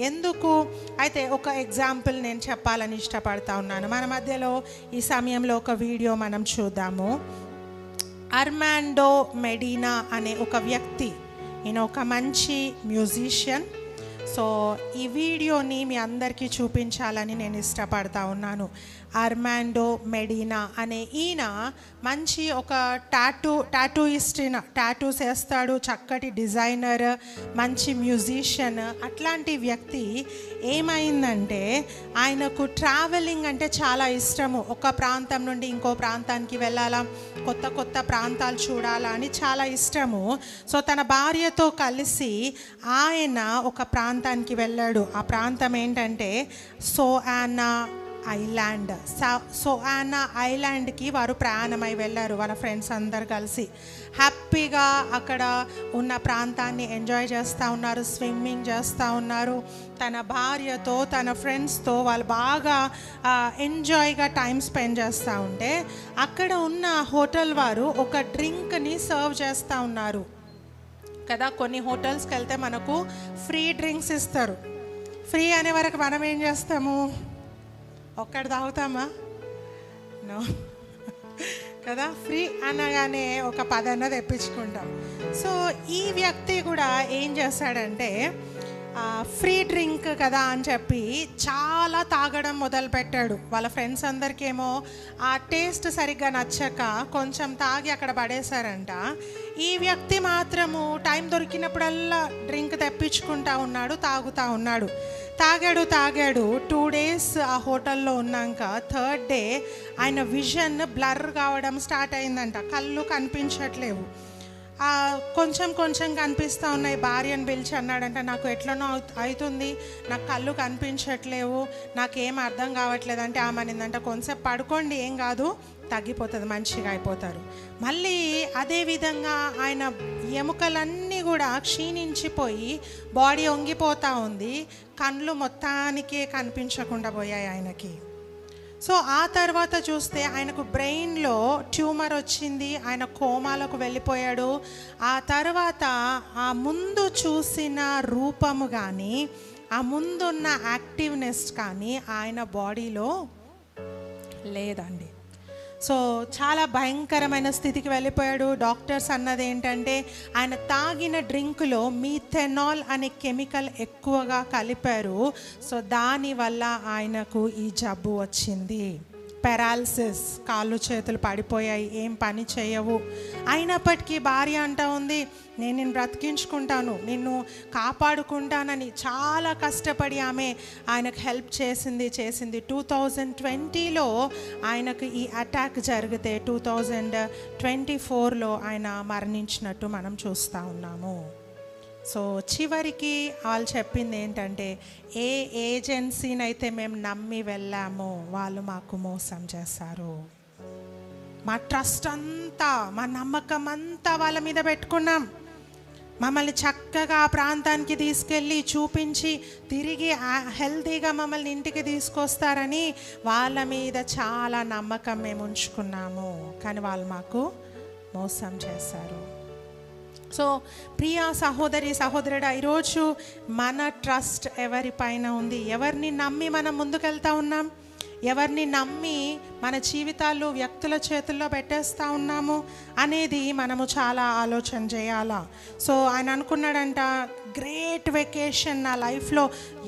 ఎందుకు అయితే ఒక ఎగ్జాంపుల్ నేను చెప్పాలని ఇష్టపడతా ఉన్నాను. మన మధ్యలో ఈ సమయంలో ఒక వీడియో మనం చూద్దాము. అర్మాండో మెడినా అనే ఒక వ్యక్తి, ఈయన ఒక మంచి మ్యూజిషియన్. సో ఈ వీడియోని మీ అందరికీ చూపించాలని నేను ఇష్టపడతా ఉన్నాను. అర్మాండో మెడినా అనే ఈయన మంచి ఒక టాటూయిస్ట్, టాటూస్ వేస్తాడు, చక్కటి డిజైనర్, మంచి మ్యూజిషియన్. అట్లాంటి వ్యక్తి ఏమైందంటే ఆయనకు ట్రావెలింగ్ అంటే చాలా ఇష్టము. ఒక ప్రాంతం నుండి ఇంకో ప్రాంతానికి వెళ్ళాలా, కొత్త కొత్త ప్రాంతాలు చూడాలా అని చాలా ఇష్టము. సో తన భార్యతో కలిసి ఆయన ఒక ప్రాంతానికి వెళ్ళాడు. ఆ ప్రాంతం ఏంటంటే సోయానా ఐలాండ్. సోయానా ఐలాండ్కి వారు ప్రయాణమై వెళ్ళారు వాళ్ళ ఫ్రెండ్స్ అందరు కలిసి. హ్యాపీగా అక్కడ ఉన్న ప్రాంతాన్ని ఎంజాయ్ చేస్తూ ఉన్నారు, స్విమ్మింగ్ చేస్తూ ఉన్నారు. తన భార్యతో తన ఫ్రెండ్స్తో వాళ్ళు బాగా ఎంజాయ్గా టైం స్పెండ్ చేస్తూ ఉంటే అక్కడ ఉన్న హోటల్ వారు ఒక డ్రింక్ని సర్వ్ చేస్తూ ఉన్నారు కదా. కొన్ని హోటల్స్కి వెళ్తే మనకు ఫ్రీ డ్రింక్స్ ఇస్తారు. ఫ్రీ అనే వరకు మనం ఏం చేస్తాము, ఒక్కటి తాగుతామా? నో కదా. ఫ్రీ అనగానే ఒక 10 అన్నది తెప్పించుకుంటాం. సో ఈ వ్యక్తి కూడా ఏం చేశాడంటే ఫ్రీ డ్రింక్ కదా అని చెప్పి చాలా తాగడం మొదలుపెట్టాడు. వాళ్ళ ఫ్రెండ్స్ అందరికేమో ఆ టేస్ట్ సరిగ్గా నచ్చక కొంచెం తాగి అక్కడ పడేశారంట. ఈ వ్యక్తి మాత్రము టైం దొరికినప్పుడల్లా డ్రింక్ తెప్పించుకుంటా ఉన్నాడు, తాగుతూ ఉన్నాడు. తాగాడు 2 days ఆ హోటల్లో ఉన్నాక 3rd day ఆయన విజన్ బ్లర్ కావడం స్టార్ట్ అయిందంట. కళ్ళు కనిపించట్లేవు, కొంచెం కొంచెం కనిపిస్తూ ఉన్నాయి. భార్యను పిలిచి అన్నాడంట, నాకు ఎట్లనో అవుతుంది, నాకు కళ్ళు కనిపించట్లేవు, నాకేం అర్థం కావట్లేదు అంటే ఆమె అనిందంట, కొంచెం పడుకోండి, ఏం కాదు, తగ్గిపోతుంది, మంచిగా అయిపోతారు. మళ్ళీ అదేవిధంగా ఆయన ఎముకలన్నీ కూడా క్షీణించిపోయి బాడీ వంగిపోతూ ఉంది, కళ్ళు మొత్తానికే కనిపించకుండా పోయాయి ఆయనకి. సో ఆ తర్వాత చూస్తే ఆయనకు బ్రెయిన్లో ట్యూమర్ వచ్చింది, ఆయన కోమాలకు వెళ్ళిపోయాడు. ఆ తర్వాత ఆ ముందు చూసిన రూపము కానీ ఆ ముందున్న యాక్టివ్నెస్ కానీ ఆయన బాడీలో లేదండి. సో చాలా భయంకరమైన స్థితికి వెళ్ళిపోయాడు. డాక్టర్స్ అన్నది ఏంటంటే ఆయన తాగిన డ్రింకులో మీథెనాల్ అనే కెమికల్ ఎక్కువగా కలిపారు. సో దానివల్ల ఆయనకు ఈ జబ్బు వచ్చింది. పెరాలసిస్, కాళ్ళు చేతులు పడిపోయాయి, ఏం పని చేయవు. అయినప్పటికీ భార్య అంటా ఉంది, నేను నిన్ను బ్రతికించుకుంటాను, నిన్ను కాపాడుకుంటానని చాలా కష్టపడి ఆమె ఆయనకు హెల్ప్ చేసింది. 2020లో ఆయనకు ఈ అటాక్ జరిగితే 2024లో ఆయన మరణించినట్టు మనం చూస్తూ ఉన్నాము. సో చివరికి వాళ్ళు చెప్పింది ఏంటంటే ఏ ఏజెన్సీని అయితే మేము నమ్మి వెళ్ళామో వాళ్ళు మాకు మోసం చేశారు. మా ట్రస్ట్ అంతా, మా నమ్మకం అంతా వాళ్ళ మీద పెట్టుకున్నాం. మమ్మల్ని చక్కగా ఆ ప్రాంతానికి తీసుకెళ్ళి చూపించి తిరిగి హెల్తీగా మమ్మల్ని ఇంటికి తీసుకొస్తారని వాళ్ళ మీద చాలా నమ్మకం మేము ఉంచుకున్నాము. కానీ వాళ్ళు మాకు మోసం చేశారు. సో ప్రియా సహోదరి సహోదరుడా, ఈరోజు మన ట్రస్ట్ ఎవరిపైన ఉంది? ఎవరిని నమ్మి మనం ముందుకెళ్తా ఉన్నాం? ఎవరిని నమ్మి మన జీవితాలు వ్యక్తుల చేతుల్లో పెట్టేస్తూ ఉన్నాము అనేది మనము చాలా ఆలోచన చేయాలా. సో ఆయన అనుకున్నాడంట, గ్రేట్ వెకేషన్ నా లైఫ్లో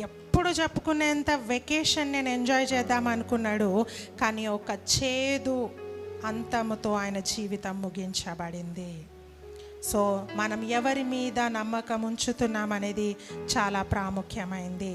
ఎప్పుడు చెప్పుకునేంత వెకేషన్ నేను ఎంజాయ్ చేద్దాం అనుకున్నాడు. కానీ ఒక చేదు అంతముతో ఆయన జీవితం ముగించబడింది. సో మనం ఎవరి మీద నమ్మకం ఉంచుతున్నాం అనేది చాలా ప్రాముఖ్యమైంది.